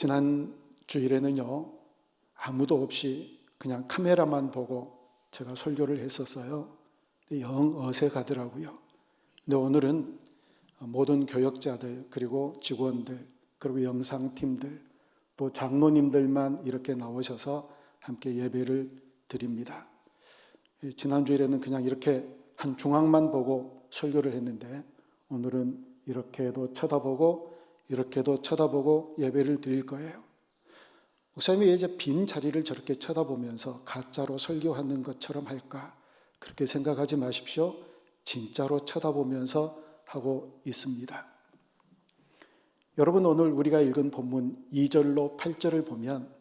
지난 주일에는요, 아무도 없이 그냥 카메라만 보고 제가 설교를 했었어요. 영 어색하더라고요. 근데 오늘은 모든 교역자들, 그리고 직원들, 그리고 영상팀들, 또 장로님들만 이렇게 나오셔서 함께 예배를 드립니다. 지난 주일에는 그냥 이렇게 한 중앙만 보고 설교를 했는데, 오늘은 이렇게도 쳐다보고 이렇게도 쳐다보고 예배를 드릴 거예요. 목사님이 왜 이제 빈 자리를 저렇게 쳐다보면서 가짜로 설교하는 것처럼 할까? 그렇게 생각하지 마십시오. 진짜로 쳐다보면서 하고 있습니다. 여러분, 오늘 우리가 읽은 본문 2절로 8절을 보면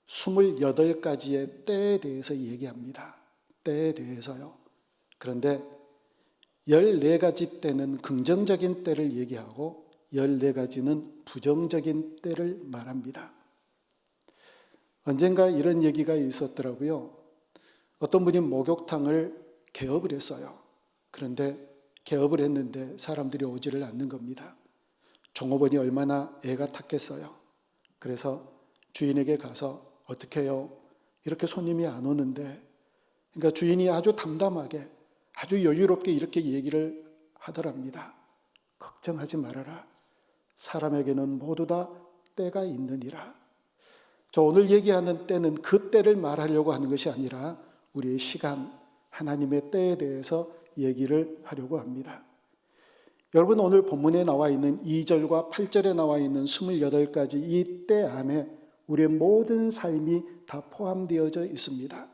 28가지의 때에 대해서 얘기합니다. 때에 대해서요. 그런데 14가지 때는 긍정적인 때를 얘기하고 14가지는 부정적인 때를 말합니다. 언젠가 이런 얘기가 있었더라고요. 어떤 분이 목욕탕을 개업을 했어요. 그런데 개업을 했는데 사람들이 오지를 않는 겁니다. 종업원이 얼마나 애가 탔겠어요. 그래서 주인에게 가서 어떻게 해요? 이렇게 손님이 안 오는데. 그러니까 주인이 아주 담담하게, 아주 여유롭게 이렇게 얘기를 하더랍니다. 걱정하지 말아라. 사람에게는 모두 다 때가 있느니라. 저 오늘 얘기하는 때는 그 때를 말하려고 하는 것이 아니라 우리의 시간, 하나님의 때에 대해서 얘기를 하려고 합니다. 여러분, 오늘 본문에 나와 있는 2절과 8절에 나와 있는 28가지 이 때 안에 우리의 모든 삶이 다 포함되어져 있습니다.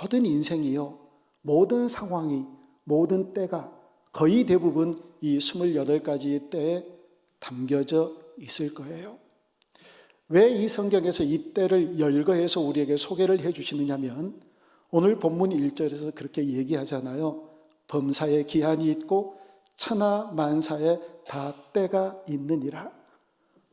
모든 인생이요, 모든 상황이, 모든 때가 거의 대부분 이 28가지의 때에 담겨져 있을 거예요. 왜 이 성경에서 이 때를 열거해서 우리에게 소개를 해 주시느냐면, 오늘 본문 1절에서 그렇게 얘기하잖아요. 범사에 기한이 있고 천하 만사에 다 때가 있느니라.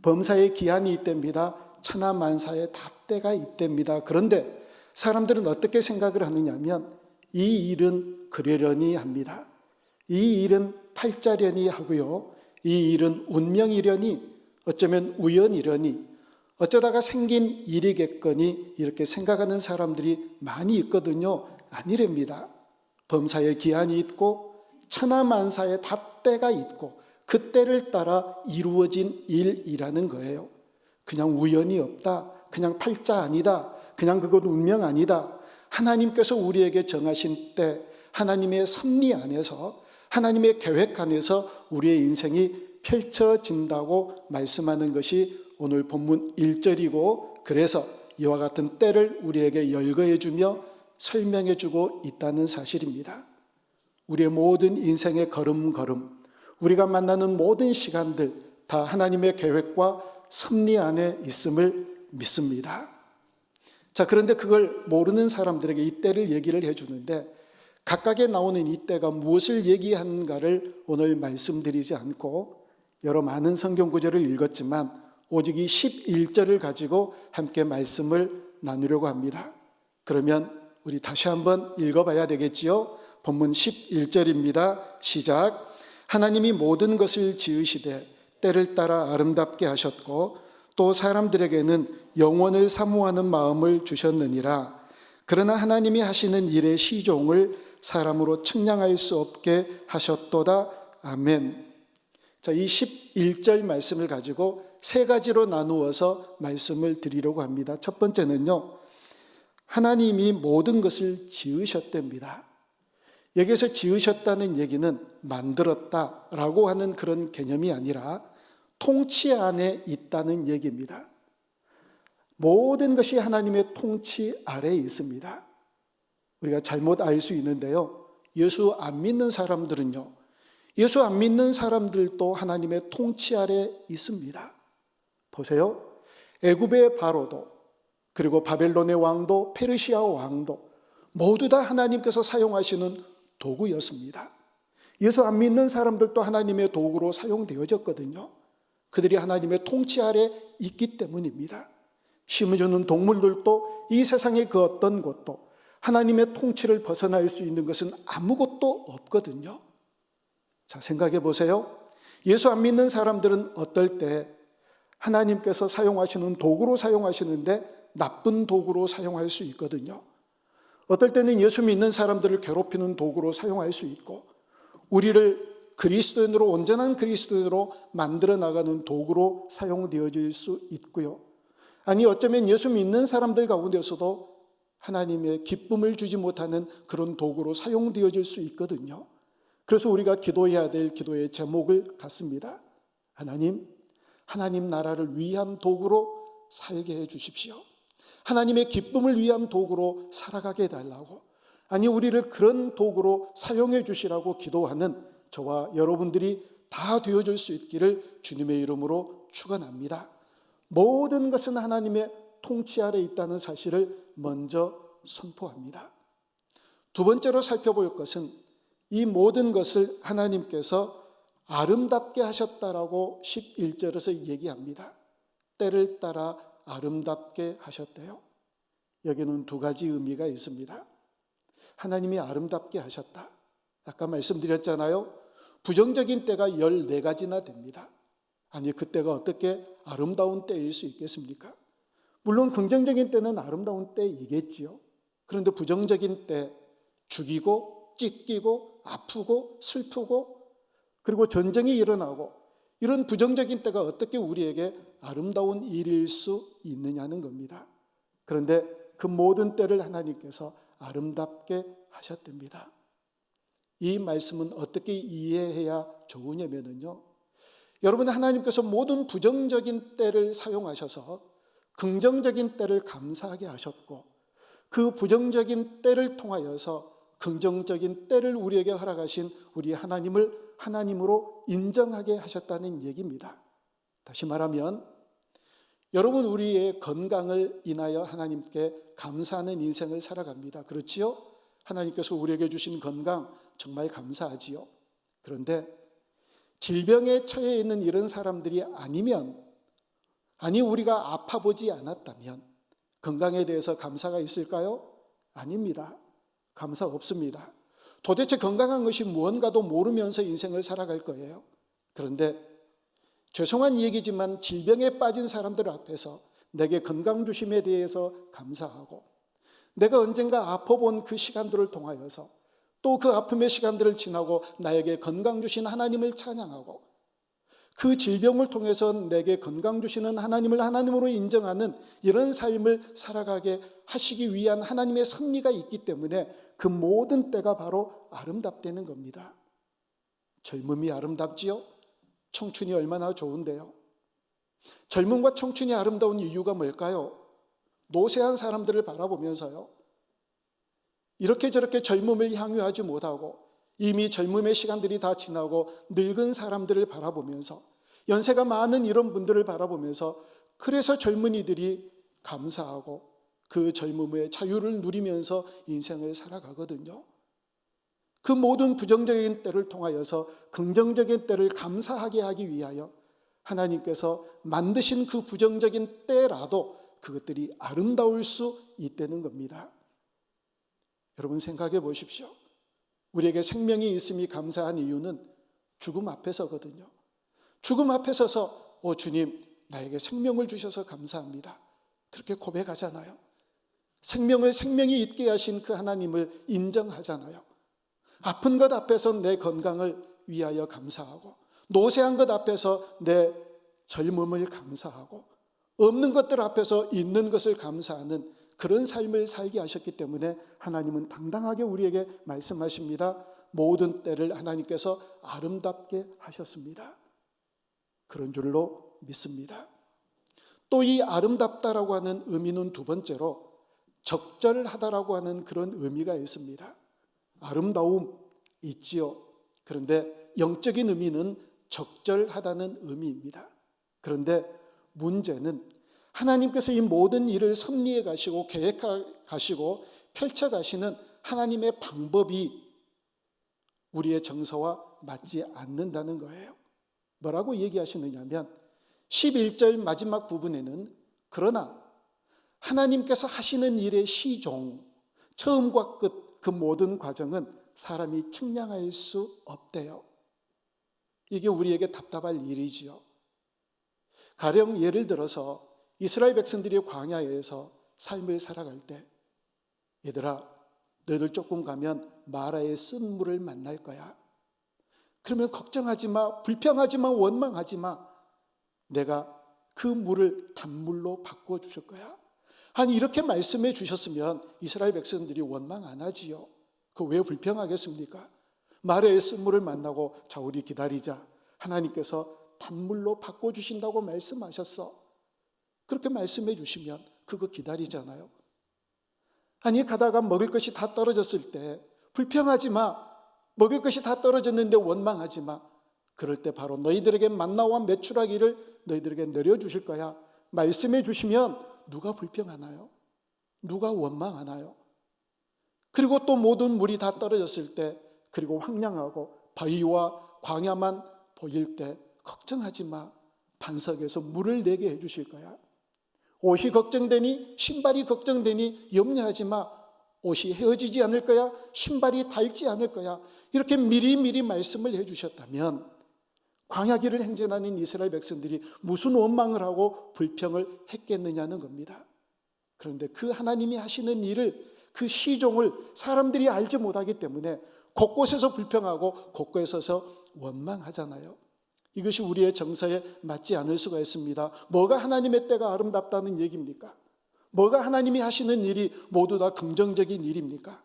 범사에 기한이 있답니다. 천하 만사에 다 때가 있답니다. 그런데 사람들은 어떻게 생각을 하느냐면, 이 일은 그러려니 합니다. 이 일은 팔자려니 하고요, 이 일은 운명이려니, 어쩌면 우연이려니, 어쩌다가 생긴 일이겠거니 이렇게 생각하는 사람들이 많이 있거든요. 아니랍니다. 범사에 기한이 있고 천하만사에 다 때가 있고 그 때를 따라 이루어진 일이라는 거예요. 그냥 우연이 없다, 그냥 팔자 아니다, 그냥 그건 운명 아니다. 하나님께서 우리에게 정하신 때, 하나님의 섭리 안에서, 하나님의 계획 안에서 우리의 인생이 펼쳐진다고 말씀하는 것이 오늘 본문 1절이고, 그래서 이와 같은 때를 우리에게 열거해주며 설명해주고 있다는 사실입니다. 우리의 모든 인생의 걸음걸음, 우리가 만나는 모든 시간들 다 하나님의 계획과 섭리 안에 있음을 믿습니다. 자, 그런데 그걸 모르는 사람들에게 이 때를 얘기를 해주는데, 각각에 나오는 이 때가 무엇을 얘기하는가를 오늘 말씀드리지 않고 여러 많은 성경 구절을 읽었지만 오직 이 11절을 가지고 함께 말씀을 나누려고 합니다. 그러면 우리 다시 한번 읽어봐야 되겠지요? 본문 11절입니다. 시작. 하나님이 모든 것을 지으시되 때를 따라 아름답게 하셨고 또 사람들에게는 영원을 사모하는 마음을 주셨느니라. 그러나 하나님이 하시는 일의 시종을 사람으로 측량할 수 없게 하셨도다. 아멘. 자, 이 11절 말씀을 가지고 세 가지로 나누어서 말씀을 드리려고 합니다. 첫 번째는요, 하나님이 모든 것을 지으셨답니다. 여기서 지으셨다는 얘기는 만들었다라고 하는 그런 개념이 아니라 통치 안에 있다는 얘기입니다. 모든 것이 하나님의 통치 아래에 있습니다. 우리가 잘못 알 수 있는데요, 예수 안 믿는 사람들은요, 예수 안 믿는 사람들도 하나님의 통치 아래에 있습니다. 보세요. 애굽의 바로도, 그리고 바벨론의 왕도, 페르시아 왕도 모두 다 하나님께서 사용하시는 도구였습니다. 예수 안 믿는 사람들도 하나님의 도구로 사용되어졌거든요. 그들이 하나님의 통치 아래 있기 때문입니다. 심어주는 동물들도 이 세상의 그 어떤 것도 하나님의 통치를 벗어날 수 있는 것은 아무것도 없거든요. 자, 생각해 보세요. 예수 안 믿는 사람들은 어떨 때 하나님께서 사용하시는 도구로 사용하시는데 나쁜 도구로 사용할 수 있거든요. 어떨 때는 예수 믿는 사람들을 괴롭히는 도구로 사용할 수 있고, 우리를 그리스도인으로, 온전한 그리스도인으로 만들어 나가는 도구로 사용되어질 수 있고요. 아니, 어쩌면 예수 믿는 사람들 가운데서도 하나님의 기쁨을 주지 못하는 그런 도구로 사용되어질 수 있거든요. 그래서 우리가 기도해야 될 기도의 제목을 갖습니다. 하나님 나라를 위한 도구로 살게 해 주십시오. 하나님의 기쁨을 위한 도구로 살아가게 해달라고, 아니 우리를 그런 도구로 사용해 주시라고 기도하는 저와 여러분들이 다 되어줄 수 있기를 주님의 이름으로 축원합니다. 모든 것은 하나님의 통치 아래 있다는 사실을 먼저 선포합니다. 두 번째로 살펴볼 것은 이 모든 것을 하나님께서 아름답게 하셨다라고 11절에서 얘기합니다. 때를 따라 아름답게 하셨대요. 여기는 두 가지 의미가 있습니다. 하나님이 아름답게 하셨다. 아까 말씀드렸잖아요. 부정적인 때가 14가지나 됩니다. 아니, 그 때가 어떻게 아름다운 때일 수 있겠습니까? 물론 긍정적인 때는 아름다운 때이겠지요. 그런데 부정적인 때, 죽이고 찢기고 아프고 슬프고 그리고 전쟁이 일어나고 이런 부정적인 때가 어떻게 우리에게 아름다운 일일 수 있느냐는 겁니다. 그런데 그 모든 때를 하나님께서 아름답게 하셨답니다. 이 말씀은 어떻게 이해해야 좋으냐면요, 여러분, 하나님께서 모든 부정적인 때를 사용하셔서 긍정적인 때를 감사하게 하셨고, 그 부정적인 때를 통하여서 긍정적인 때를 우리에게 허락하신 우리 하나님을 하나님으로 인정하게 하셨다는 얘기입니다. 다시 말하면 여러분, 우리의 건강을 인하여 하나님께 감사하는 인생을 살아갑니다. 그렇지요? 하나님께서 우리에게 주신 건강 정말 감사하지요. 그런데 질병에 처해 있는 이런 사람들이 아니면, 아니 우리가 아파보지 않았다면 건강에 대해서 감사가 있을까요? 아닙니다. 감사 없습니다. 도대체 건강한 것이 무언가도 모르면서 인생을 살아갈 거예요. 그런데 죄송한 얘기지만 질병에 빠진 사람들 앞에서 내게 건강 주심에 대해서 감사하고, 내가 언젠가 아파본 그 시간들을 통하여서 또 그 아픔의 시간들을 지나고 나에게 건강 주신 하나님을 찬양하고, 그 질병을 통해서 내게 건강 주시는 하나님을 하나님으로 인정하는 이런 삶을 살아가게 하시기 위한 하나님의 섭리가 있기 때문에 그 모든 때가 바로 아름답다는 겁니다. 젊음이 아름답지요? 청춘이 얼마나 좋은데요. 젊음과 청춘이 아름다운 이유가 뭘까요? 노쇠한 사람들을 바라보면서요, 이렇게 저렇게 젊음을 향유하지 못하고 이미 젊음의 시간들이 다 지나고 늙은 사람들을 바라보면서, 연세가 많은 이런 분들을 바라보면서, 그래서 젊은이들이 감사하고 그 젊음의 자유를 누리면서 인생을 살아가거든요. 그 모든 부정적인 때를 통하여서 긍정적인 때를 감사하게 하기 위하여 하나님께서 만드신 그 부정적인 때라도 그것들이 아름다울 수 있다는 겁니다. 여러분, 생각해 보십시오. 우리에게 생명이 있음이 감사한 이유는 죽음 앞에 서거든요. 죽음 앞에 서서 주님, 나에게 생명을 주셔서 감사합니다, 그렇게 고백하잖아요. 생명이 있게 하신 그 하나님을 인정하잖아요. 아픈 것 앞에서 내 건강을 위하여 감사하고, 노쇠한 것 앞에서 내 젊음을 감사하고, 없는 것들 앞에서 있는 것을 감사하는 그런 삶을 살게 하셨기 때문에 하나님은 당당하게 우리에게 말씀하십니다. 모든 때를 하나님께서 아름답게 하셨습니다. 그런 줄로 믿습니다. 또 이 아름답다라고 하는 의미는 두 번째로 적절하다라고 하는 그런 의미가 있습니다. 아름다움 있지요. 그런데 영적인 의미는 적절하다는 의미입니다. 그런데 문제는 하나님께서 이 모든 일을 섭리해 가시고 계획해 가시고 펼쳐 가시는 하나님의 방법이 우리의 정서와 맞지 않는다는 거예요. 뭐라고 얘기하시느냐면 11절 마지막 부분에는 그러나 하나님께서 하시는 일의 시종, 처음과 끝 그 모든 과정은 사람이 측량할 수 없대요. 이게 우리에게 답답할 일이지요. 가령 예를 들어서 이스라엘 백성들이 광야에서 삶을 살아갈 때, 얘들아, 너희들 조금 가면 마라의 쓴 물을 만날 거야. 그러면 걱정하지 마, 불평하지 마, 원망하지 마. 내가 그 물을 단물로 바꿔주실 거야. 아니, 이렇게 말씀해 주셨으면 이스라엘 백성들이 원망 안 하지요. 그 왜 불평하겠습니까? 마라의 쓴 물을 만나고, 자, 우리 기다리자. 하나님께서 단물로 바꿔주신다고 말씀하셨어. 그렇게 말씀해 주시면 그거 기다리잖아요. 아니, 가다가 먹을 것이 다 떨어졌을 때 불평하지 마. 먹을 것이 다 떨어졌는데 원망하지 마. 그럴 때 바로 너희들에게 만나와 메추라기를 너희들에게 내려주실 거야. 말씀해 주시면 누가 불평하나요? 누가 원망하나요? 그리고 또 모든 물이 다 떨어졌을 때, 그리고 황량하고 바위와 광야만 보일 때 걱정하지 마. 반석에서 물을 내게 해주실 거야. 옷이 걱정되니, 신발이 걱정되니 염려하지 마. 옷이 헤어지지 않을 거야. 신발이 닳지 않을 거야. 이렇게 미리미리 말씀을 해주셨다면 광야길을 행진하는 이스라엘 백성들이 무슨 원망을 하고 불평을 했겠느냐는 겁니다. 그런데 그 하나님이 하시는 일을, 그 시종을 사람들이 알지 못하기 때문에 곳곳에서 불평하고 곳곳에서 원망하잖아요. 이것이 우리의 정서에 맞지 않을 수가 있습니다. 뭐가 하나님의 때가 아름답다는 얘기입니까? 뭐가 하나님이 하시는 일이 모두 다 긍정적인 일입니까?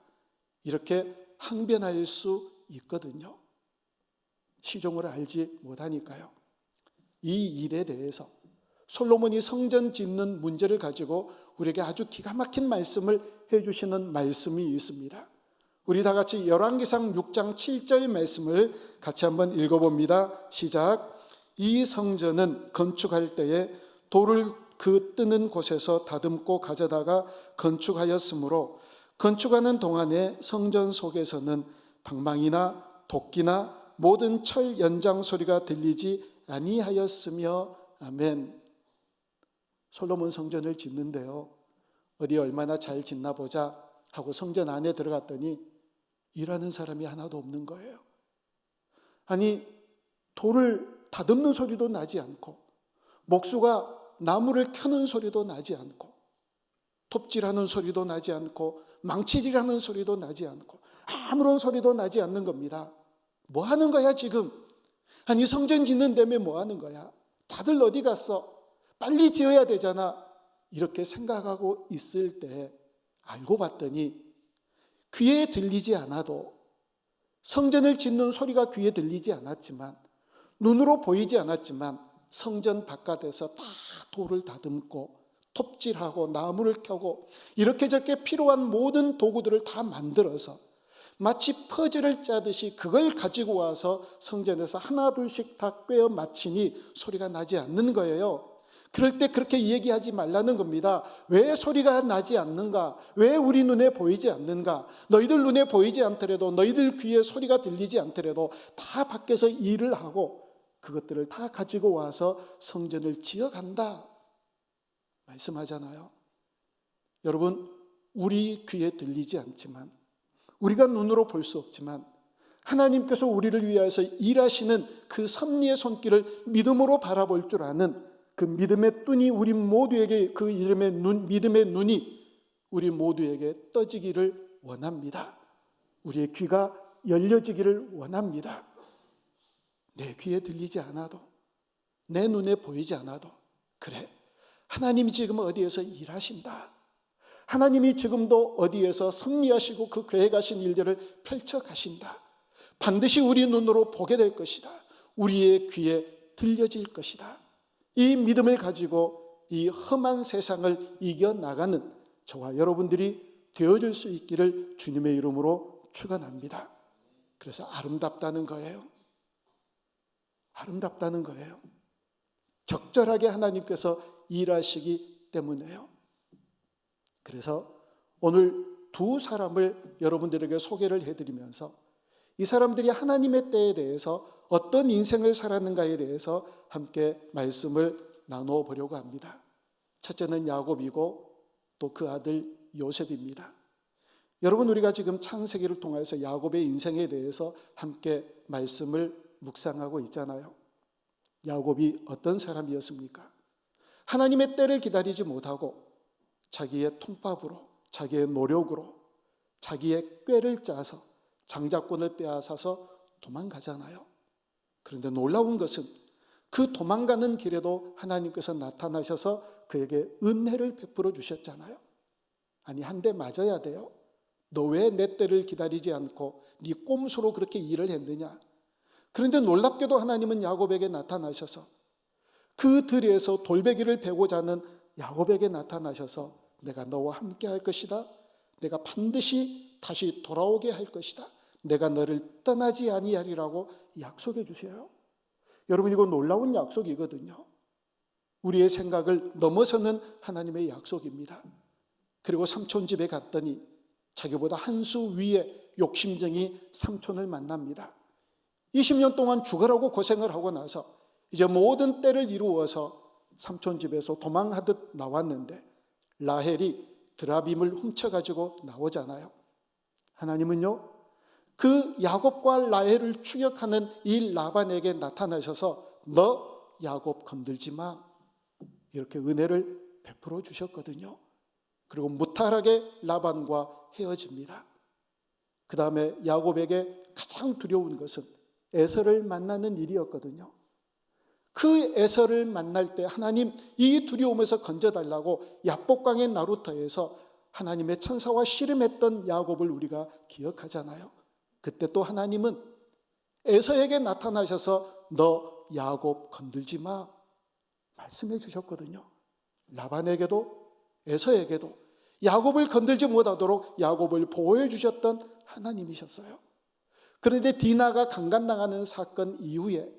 이렇게 항변할 수 있거든요. 시종을 알지 못하니까요. 이 일에 대해서 솔로몬이 성전 짓는 문제를 가지고 우리에게 아주 기가 막힌 말씀을 해주시는 말씀이 있습니다. 우리 다 같이 열왕기상 6장 7절 말씀을 같이 한번 읽어봅니다. 시작. 이 성전은 건축할 때에 돌을 그 뜨는 곳에서 다듬고 가져다가 건축하였으므로 건축하는 동안에 성전 속에서는 방망이나 도끼나 모든 철 연장 소리가 들리지 아니하였으며. 아멘. 솔로몬 성전을 짓는데요, 어디 얼마나 잘 짓나 보자 하고 성전 안에 들어갔더니 일하는 사람이 하나도 없는 거예요. 아니, 돌을 다듬는 소리도 나지 않고, 목수가 나무를 켜는 소리도 나지 않고, 톱질하는 소리도 나지 않고, 망치질하는 소리도 나지 않고, 아무런 소리도 나지 않는 겁니다. 뭐 하는 거야 지금? 아니, 성전 짓는다며 뭐 하는 거야? 다들 어디 갔어? 빨리 지어야 되잖아. 이렇게 생각하고 있을 때 알고 봤더니 귀에 들리지 않아도, 성전을 짓는 소리가 귀에 들리지 않았지만, 눈으로 보이지 않았지만 성전 바깥에서 다 돌을 다듬고 톱질하고 나무를 켜고 이렇게 저렇게 필요한 모든 도구들을 다 만들어서 마치 퍼즐을 짜듯이 그걸 가지고 와서 성전에서 하나 둘씩 다 꿰어 맞추니 소리가 나지 않는 거예요. 그럴 때 그렇게 얘기하지 말라는 겁니다. 왜 소리가 나지 않는가? 왜 우리 눈에 보이지 않는가? 너희들 눈에 보이지 않더라도, 너희들 귀에 소리가 들리지 않더라도 다 밖에서 일을 하고 그것들을 다 가지고 와서 성전을 지어간다 말씀하잖아요. 여러분, 우리 귀에 들리지 않지만, 우리가 눈으로 볼 수 없지만 하나님께서 우리를 위하여서 일하시는 그 섭리의 손길을 믿음으로 바라볼 줄 아는 그 믿음의 눈이 우리 모두에게, 그 이름의 눈, 믿음의 눈이 우리 모두에게 떠지기를 원합니다. 우리의 귀가 열려지기를 원합니다. 내 귀에 들리지 않아도, 내 눈에 보이지 않아도, 그래, 하나님이 지금 어디에서 일하신다. 하나님이 지금도 어디에서 섭리하시고 그 계획하신 일들을 펼쳐 가신다. 반드시 우리 눈으로 보게 될 것이다. 우리의 귀에 들려질 것이다. 이 믿음을 가지고 이 험한 세상을 이겨나가는 저와 여러분들이 되어질 수 있기를 주님의 이름으로 축원합니다. 그래서 아름답다는 거예요. 아름답다는 거예요. 적절하게 하나님께서 일하시기 때문에요. 그래서 오늘 두 사람을 여러분들에게 소개를 해드리면서 이 사람들이 하나님의 때에 대해서 어떤 인생을 살았는가에 대해서 함께 말씀을 나누어 보려고 합니다. 첫째는 야곱이고 또 그 아들 요셉입니다. 여러분, 우리가 지금 창세기를 통해서 야곱의 인생에 대해서 함께 말씀을 묵상하고 있잖아요. 야곱이 어떤 사람이었습니까? 하나님의 때를 기다리지 못하고 자기의 통밥으로, 자기의 노력으로, 자기의 꾀를 짜서 장자권을 빼앗아서 도망가잖아요. 그런데 놀라운 것은 그 도망가는 길에도 하나님께서 나타나셔서 그에게 은혜를 베풀어 주셨잖아요. 아니, 한 대 맞아야 돼요. 너 왜 내 때를 기다리지 않고 네 꼼수로 그렇게 일을 했느냐. 그런데 놀랍게도 하나님은 야곱에게 나타나셔서 그 들에서 돌베기를 베고자 하는 야곱에게 나타나셔서 내가 너와 함께 할 것이다. 내가 반드시 다시 돌아오게 할 것이다. 내가 너를 떠나지 아니하리라고 약속해 주세요. 여러분, 이거 놀라운 약속이거든요. 우리의 생각을 넘어서는 하나님의 약속입니다. 그리고 삼촌 집에 갔더니 자기보다 한 수 위에 욕심쟁이 삼촌을 만납니다. 20년 동안 죽으라고 고생을 하고 나서 이제 모든 때를 이루어서 삼촌 집에서 도망하듯 나왔는데 라헬이 드라빔을 훔쳐가지고 나오잖아요. 하나님은요, 그 야곱과 라헬을 추격하는 이 라반에게 나타나셔서 너 야곱 건들지 마, 이렇게 은혜를 베풀어 주셨거든요. 그리고 무탈하게 라반과 헤어집니다. 그 다음에 야곱에게 가장 두려운 것은 에서를 만나는 일이었거든요. 그 에서를 만날 때 하나님 이 두려움에서 건져달라고 야복강의 나루터에서 하나님의 천사와 씨름했던 야곱을 우리가 기억하잖아요. 그때 또 하나님은 에서에게 나타나셔서 너 야곱 건들지 마 말씀해 주셨거든요. 라반에게도 에서에게도 야곱을 건들지 못하도록 야곱을 보호해 주셨던 하나님이셨어요. 그런데 디나가 강간당하는 사건 이후에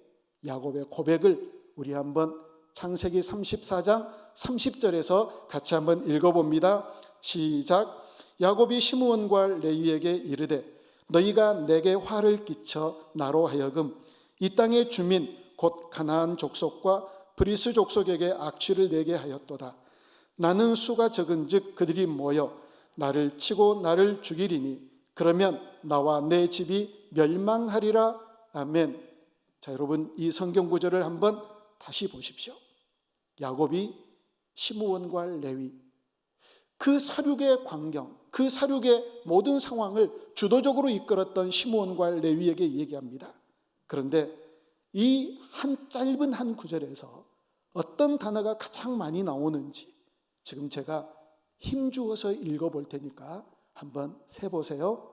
야곱의 고백을 우리 한번 창세기 34장 30절에서 같이 한번 읽어봅니다. 시작. 야곱이 시므온과 레위에게 이르되 너희가 내게 화를 끼쳐 나로 하여금 이 땅의 주민 곧 가나안 족속과 브리스 족속에게 악취를 내게 하였도다. 나는 수가 적은즉 그들이 모여 나를 치고 나를 죽이리니 그러면 나와 내 집이 멸망하리라. 아멘. 자, 여러분, 이 성경 구절을 한번 다시 보십시오. 야곱이 시므온과 레위, 그 사륙의 광경, 그 사륙의 모든 상황을 주도적으로 이끌었던 시므온과 레위에게 얘기합니다. 그런데 이 한 짧은 한 구절에서 어떤 단어가 가장 많이 나오는지 지금 제가 힘주어서 읽어볼 테니까 한번 세보세요.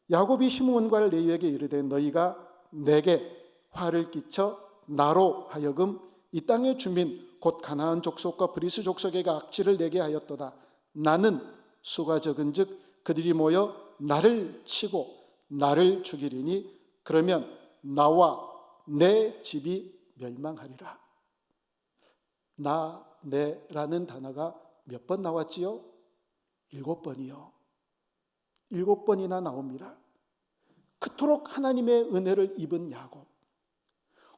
야곱이 시므온과 레위에게 이르되 너희가 내게 화를 끼쳐 나로 하여금 이 땅의 주민 곧 가나안 족속과 브리스 족속에게 악취를 내게 하였도다. 나는 수가 적은즉 그들이 모여 나를 치고 나를 죽이리니 그러면 나와 내 집이 멸망하리라. 나, 내라는 단어가 몇 번 나왔지요? 7번이요. 7번이나 나옵니다. 그토록 하나님의 은혜를 입은 야곱,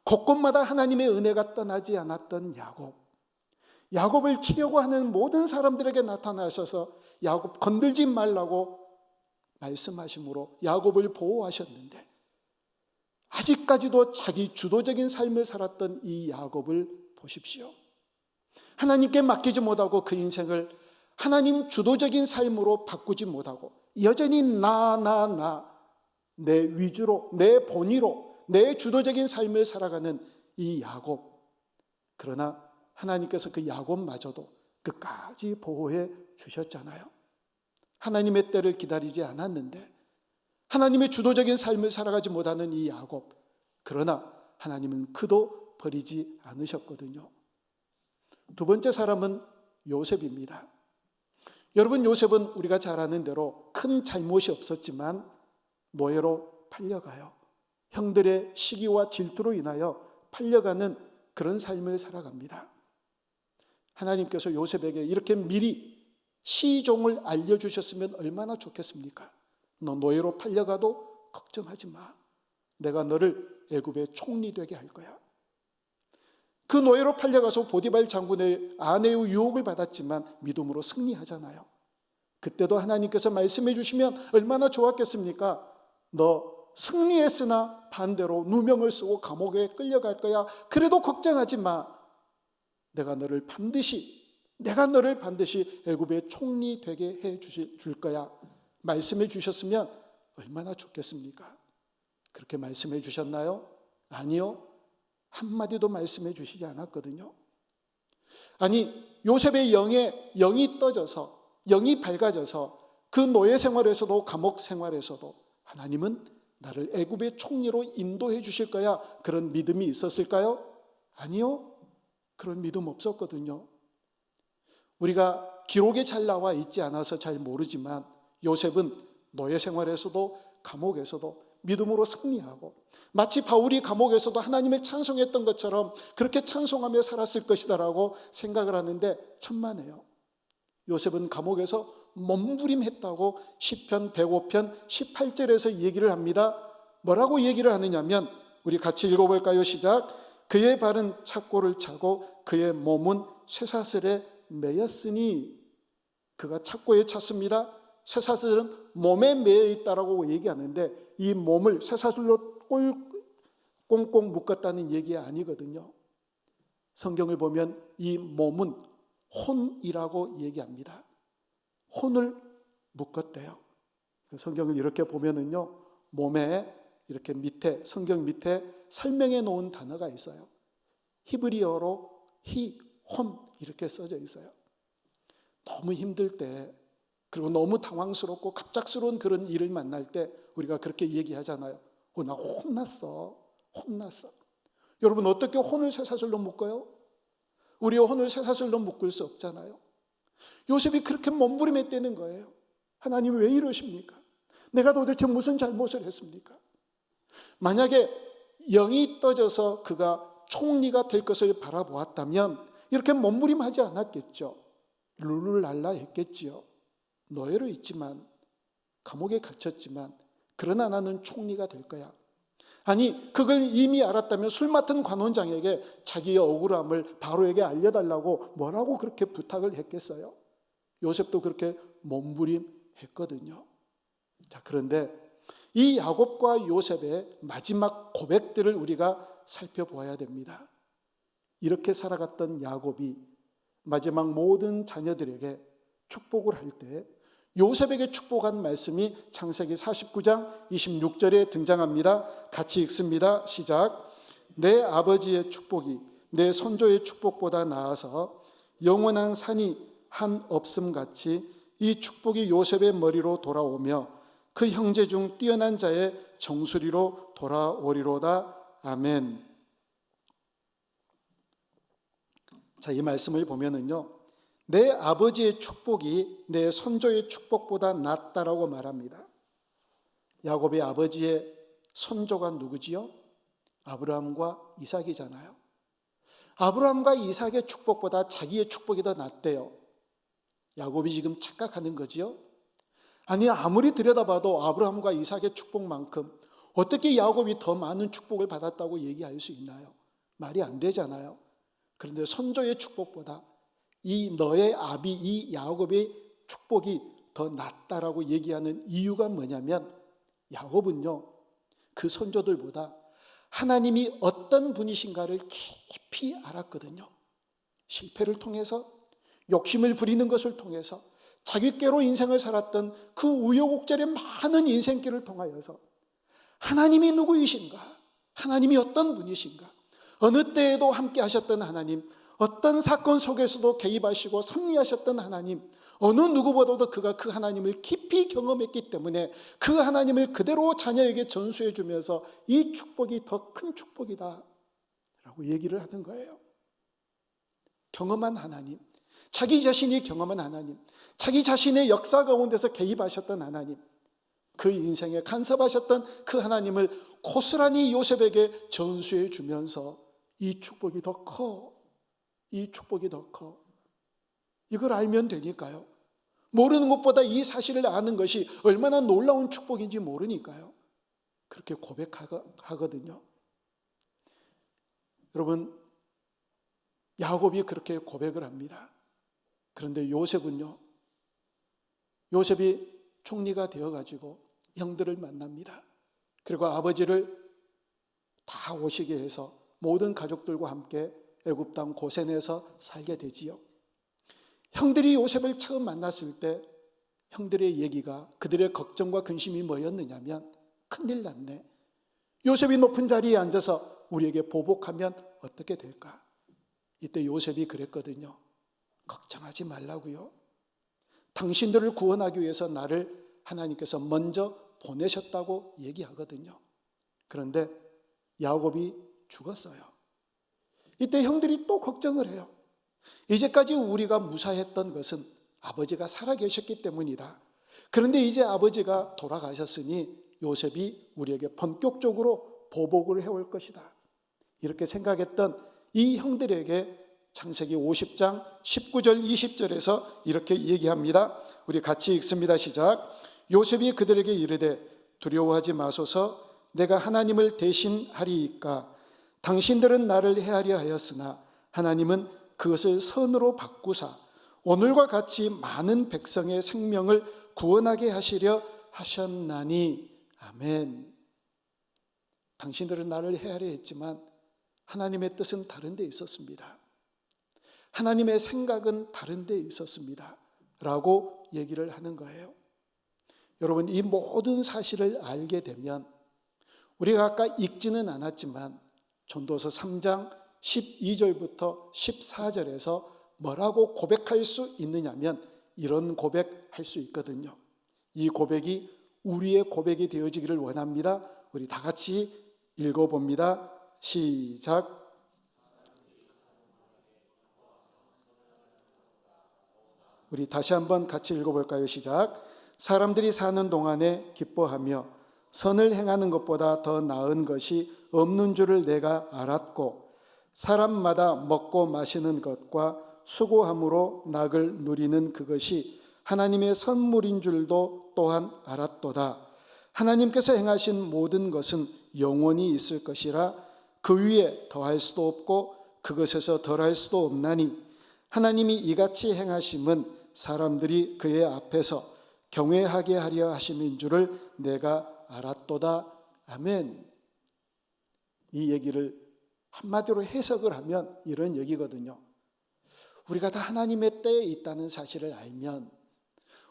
곳곳마다 하나님의 은혜가 떠나지 않았던 야곱, 야곱을 치려고 하는 모든 사람들에게 나타나셔서 야곱 건들지 말라고 말씀하심으로 야곱을 보호하셨는데 아직까지도 자기 주도적인 삶을 살았던 이 야곱을 보십시오. 하나님께 맡기지 못하고 그 인생을 하나님 주도적인 삶으로 바꾸지 못하고 여전히 내 위주로, 내 본의로, 내 주도적인 삶을 살아가는 이 야곱. 그러나 하나님께서 그 야곱마저도 끝까지 보호해 주셨잖아요. 하나님의 때를 기다리지 않았는데 하나님의 주도적인 삶을 살아가지 못하는 이 야곱. 그러나 하나님은 그도 버리지 않으셨거든요. 두 번째 사람은 요셉입니다. 여러분, 요셉은 우리가 잘 아는 대로 큰 잘못이 없었지만 노예로 팔려가요. 형들의 시기와 질투로 인하여 팔려가는 그런 삶을 살아갑니다. 하나님께서 요셉에게 이렇게 미리 시종을 알려주셨으면 얼마나 좋겠습니까? 너 노예로 팔려가도 걱정하지 마. 내가 너를 애굽의 총리 되게 할 거야. 그 노예로 팔려가서 보디발 장군의 아내의 유혹을 받았지만 믿음으로 승리하잖아요. 그때도 하나님께서 말씀해 주시면 얼마나 좋았겠습니까? 너 승리했으나 반대로 누명을 쓰고 감옥에 끌려갈 거야. 그래도 걱정하지 마. 내가 너를 반드시 애굽의 총리 되게 해 줄 거야 말씀해 주셨으면 얼마나 좋겠습니까? 그렇게 말씀해 주셨나요? 아니요. 한마디도 말씀해 주시지 않았거든요. 아니, 요셉의 영이 떠져서, 영이 밝아져서 그 노예 생활에서도 감옥 생활에서도 하나님은 나를 애굽의 총리로 인도해 주실 거야, 그런 믿음이 있었을까요? 아니요. 그런 믿음 없었거든요. 우리가 기록에 잘 나와 있지 않아서 잘 모르지만 요셉은 노예 생활에서도 감옥에서도 믿음으로 승리하고, 마치 바울이 감옥에서도 하나님을 찬송했던 것처럼 그렇게 찬송하며 살았을 것이다라고 생각을 하는데 천만에요. 요셉은 감옥에서 몸부림했다고 시편 105편 18절에서 얘기를 합니다. 뭐라고 얘기를 하느냐면, 우리 같이 읽어볼까요? 시작. 그의 발은 착고를 차고 그의 몸은 쇠사슬에 매였으니. 그가 착고에 찼습니다. 쇠사슬은 몸에 매여 있다라고 얘기하는데 이 몸을 쇠사슬로 꽁꽁 묶었다는 얘기 아니거든요. 성경을 보면 이 몸은 혼이라고 얘기합니다. 혼을 묶었대요. 성경을 이렇게 보면은요, 몸에 이렇게 밑에, 성경 밑에 설명해 놓은 단어가 있어요. 히브리어로 혼 이렇게 써져 있어요. 너무 힘들 때, 그리고 너무 당황스럽고 갑작스러운 그런 일을 만날 때 우리가 그렇게 얘기하잖아요. 나 혼났어. 여러분, 어떻게 혼을 쇠사슬로 묶어요? 우리 혼을 쇠사슬로 묶을 수 없잖아요. 요셉이 그렇게 몸부림했다는 거예요. 하나님 왜 이러십니까? 내가 도대체 무슨 잘못을 했습니까? 만약에 영이 떠져서 그가 총리가 될 것을 바라보았다면 이렇게 몸부림하지 않았겠죠. 룰루랄라 했겠지요. 노예로 있지만, 감옥에 갇혔지만, 그러나 나는 총리가 될 거야. 아니, 그걸 이미 알았다면 술 맡은 관원장에게 자기의 억울함을 바로에게 알려달라고 뭐라고 그렇게 부탁을 했겠어요? 요셉도 그렇게 몸부림했거든요. 자, 그런데 이 야곱과 요셉의 마지막 고백들을 우리가 살펴보아야 됩니다. 이렇게 살아갔던 야곱이 마지막 모든 자녀들에게 축복을 할 때 요셉에게 축복한 말씀이 창세기 49장 26절에 등장합니다. 같이 읽습니다. 시작. 내 아버지의 축복이 내 선조의 축복보다 나아서 영원한 산이 한 없음같이 이 축복이 요셉의 머리로 돌아오며 그 형제 중 뛰어난 자의 정수리로 돌아오리로다. 아멘. 자, 이 말씀을 보면은요, 내 아버지의 축복이 내 선조의 축복보다 낫다라고 말합니다. 야곱의 아버지의 선조가 누구지요? 아브라함과 이삭이잖아요. 아브라함과 이삭의 축복보다 자기의 축복이 더 낫대요. 야곱이 지금 착각하는 거지요? 아니, 아무리 들여다봐도 아브라함과 이삭의 축복만큼 어떻게 야곱이 더 많은 축복을 받았다고 얘기할 수 있나요? 말이 안 되잖아요. 그런데 선조의 축복보다 이 너의 아비, 이 야곱의 축복이 더 낫다라고 얘기하는 이유가 뭐냐면, 야곱은요, 그 선조들보다 하나님이 어떤 분이신가를 깊이 알았거든요. 실패를 통해서, 욕심을 부리는 것을 통해서, 자기께로 인생을 살았던 그 우여곡절의 많은 인생길을 통하여서 하나님이 누구이신가, 하나님이 어떤 분이신가, 어느 때에도 함께 하셨던 하나님, 어떤 사건 속에서도 개입하시고 섭리하셨던 하나님, 어느 누구보다도 그가 그 하나님을 깊이 경험했기 때문에 그 하나님을 그대로 자녀에게 전수해 주면서 이 축복이 더 큰 축복이다 라고 얘기를 하는 거예요. 경험한 하나님, 자기 자신이 경험한 하나님, 자기 자신의 역사 가운데서 개입하셨던 하나님, 그 인생에 간섭하셨던 그 하나님을 고스란히 요셉에게 전수해 주면서 이 축복이 더 커, 이 축복이 더 커. 이걸 알면 되니까요. 모르는 것보다 이 사실을 아는 것이 얼마나 놀라운 축복인지 모르니까요. 그렇게 고백하거든요. 여러분, 야곱이 그렇게 고백을 합니다. 그런데 요셉은요, 요셉이 총리가 되어가지고 형들을 만납니다. 그리고 아버지를 다 오시게 해서 모든 가족들과 함께 애굽 땅 고센에서 살게 되지요. 형들이 요셉을 처음 만났을 때 형들의 얘기가, 그들의 걱정과 근심이 뭐였느냐면, 큰일 났네, 요셉이 높은 자리에 앉아서 우리에게 보복하면 어떻게 될까? 이때 요셉이 그랬거든요. 걱정하지 말라고요. 당신들을 구원하기 위해서 나를 하나님께서 먼저 보내셨다고 얘기하거든요. 그런데 야곱이 죽었어요. 이때 형들이 또 걱정을 해요. 이제까지 우리가 무사했던 것은 아버지가 살아계셨기 때문이다. 그런데 이제 아버지가 돌아가셨으니 요셉이 우리에게 본격적으로 보복을 해올 것이다. 이렇게 생각했던 이 형들에게 창세기 50장 19절 20절에서 이렇게 얘기합니다. 우리 같이 읽습니다. 시작. 요셉이 그들에게 이르되 두려워하지 마소서, 내가 하나님을 대신하리이까. 당신들은 나를 해하려 하였으나 하나님은 그것을 선으로 바꾸사 오늘과 같이 많은 백성의 생명을 구원하게 하시려 하셨나니. 아멘. 당신들은 나를 해하려 했지만 하나님의 뜻은 다른 데 있었습니다. 하나님의 생각은 다른 데 있었습니다. 라고 얘기를 하는 거예요. 여러분, 이 모든 사실을 알게 되면 우리가 아까 읽지는 않았지만 전도서 3장 12절부터 14절에서 뭐라고 고백할 수 있느냐면 이런 고백할 수 있거든요. 이 고백이 우리의 고백이 되어지기를 원합니다. 우리 다 같이 읽어봅니다. 시작. 우리 다시 한번 같이 읽어볼까요? 시작. 사람들이 사는 동안에 기뻐하며 선을 행하는 것보다 더 나은 것이 없는 줄을 내가 알았고 사람마다 먹고 마시는 것과 수고함으로 낙을 누리는 그것이 하나님의 선물인 줄도 또한 알았도다. 하나님께서 행하신 모든 것은 영원히 있을 것이라 그 위에 더할 수도 없고 그것에서 덜할 수도 없나니 하나님이 이같이 행하심은 사람들이 그의 앞에서 경외하게 하려 하심인 줄을 내가 알았도다. 아멘. 이 얘기를 한마디로 해석을 하면 이런 얘기거든요. 우리가 다 하나님의 때에 있다는 사실을 알면,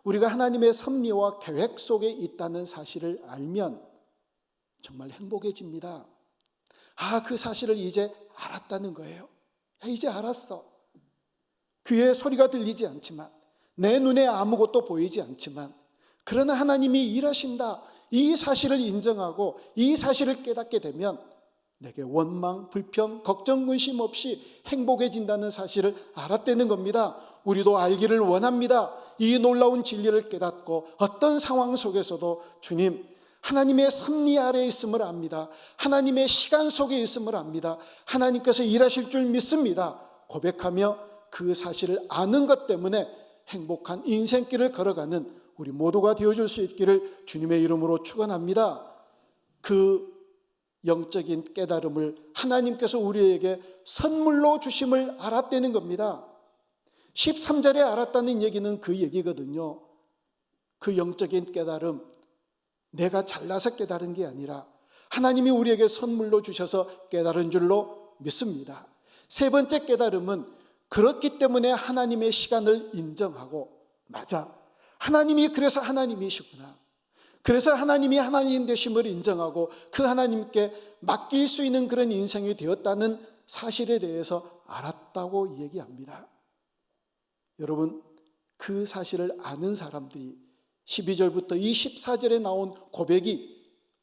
우리가 하나님의 섭리와 계획 속에 있다는 사실을 알면 정말 행복해집니다. 그 사실을 이제 알았다는 거예요. 이제 알았어. 귀에 소리가 들리지 않지만, 내 눈에 아무것도 보이지 않지만, 그러나 하나님이 일하신다, 이 사실을 인정하고 이 사실을 깨닫게 되면 내게 원망, 불평, 걱정, 근심 없이 행복해진다는 사실을 알았다는 겁니다. 우리도 알기를 원합니다. 이 놀라운 진리를 깨닫고 어떤 상황 속에서도 주님, 하나님의 섭리 아래에 있음을 압니다. 하나님의 시간 속에 있음을 압니다. 하나님께서 일하실 줄 믿습니다. 고백하며 그 사실을 아는 것 때문에 행복한 인생길을 걸어가는 우리 모두가 되어줄 수 있기를 주님의 이름으로 축원합니다. 그 영적인 깨달음을 하나님께서 우리에게 선물로 주심을 알았다는 겁니다. 13절에 알았다는 얘기는 그 얘기거든요. 그 영적인 깨달음, 내가 잘나서 깨달은 게 아니라 하나님이 우리에게 선물로 주셔서 깨달은 줄로 믿습니다. 세 번째 깨달음은 그렇기 때문에 하나님의 시간을 인정하고, 맞아, 하나님이 그래서 하나님이시구나, 그래서 하나님이 하나님 되심을 인정하고 그 하나님께 맡길 수 있는 그런 인생이 되었다는 사실에 대해서 알았다고 얘기합니다. 여러분, 그 사실을 아는 사람들이 12절부터 24절에 나온 고백이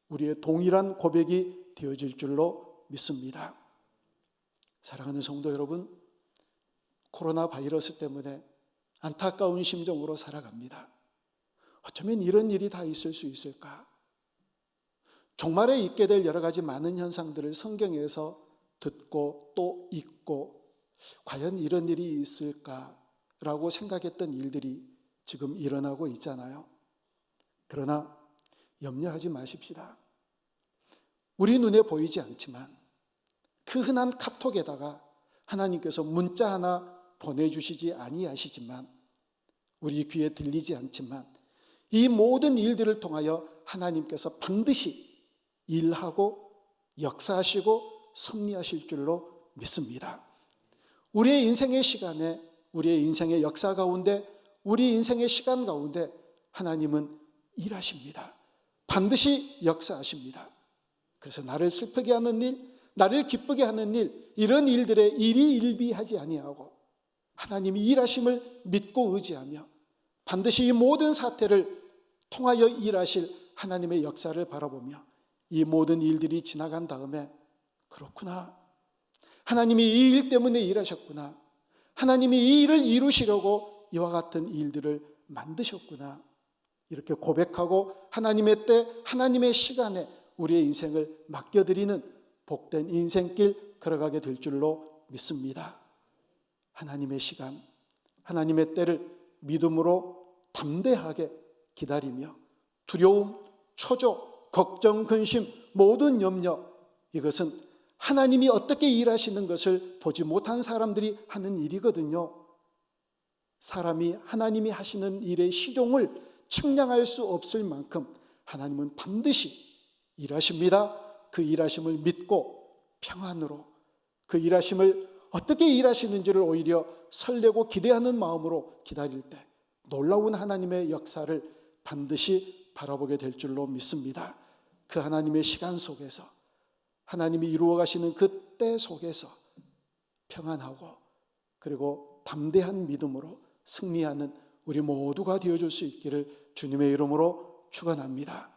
우리의 동일한 고백이 되어질 줄로 믿습니다. 사랑하는 성도 여러분, 코로나 바이러스 때문에 안타까운 심정으로 살아갑니다. 어쩌면 이런 일이 다 있을 수 있을까? 종말에 있게 될 여러 가지 많은 현상들을 성경에서 듣고 또 읽고 과연 이런 일이 있을까라고 생각했던 일들이 지금 일어나고 있잖아요. 그러나 염려하지 마십시다. 우리 눈에 보이지 않지만 그 흔한 카톡에다가 하나님께서 문자 하나 보내주시지 아니하시지만, 우리 귀에 들리지 않지만 이 모든 일들을 통하여 하나님께서 반드시 일하고 역사하시고 섭리하실 줄로 믿습니다. 우리의 인생의 시간에, 우리의 인생의 역사 가운데, 우리 인생의 시간 가운데 하나님은 일하십니다. 반드시 역사하십니다. 그래서 나를 슬프게 하는 일, 나를 기쁘게 하는 일, 이런 일들에 일희일비하지 아니하고 하나님이 일하심을 믿고 의지하며 반드시 이 모든 사태를 통하여 일하실 하나님의 역사를 바라보며 이 모든 일들이 지나간 다음에 그렇구나, 하나님이 이 일 때문에 일하셨구나, 하나님이 이 일을 이루시려고 이와 같은 일들을 만드셨구나, 이렇게 고백하고 하나님의 때, 하나님의 시간에 우리의 인생을 맡겨드리는 복된 인생길 걸어가게 될 줄로 믿습니다. 하나님의 시간, 하나님의 때를 믿음으로 담대하게 기다리며 두려움, 초조, 걱정, 근심, 모든 염려, 이것은 하나님이 어떻게 일하시는 것을 보지 못한 사람들이 하는 일이거든요. 사람이 하나님이 하시는 일의 시종을 측량할 수 없을 만큼 하나님은 반드시 일하십니다. 그 일하심을 믿고 평안으로, 그 일하심을 어떻게 일하시는지를 오히려 설레고 기대하는 마음으로 기다릴 때 놀라운 하나님의 역사를 반드시 바라보게 될 줄로 믿습니다. 그 하나님의 시간 속에서, 하나님이 이루어 가시는 그 때 속에서 평안하고 그리고 담대한 믿음으로 승리하는 우리 모두가 되어줄 수 있기를 주님의 이름으로 축원합니다.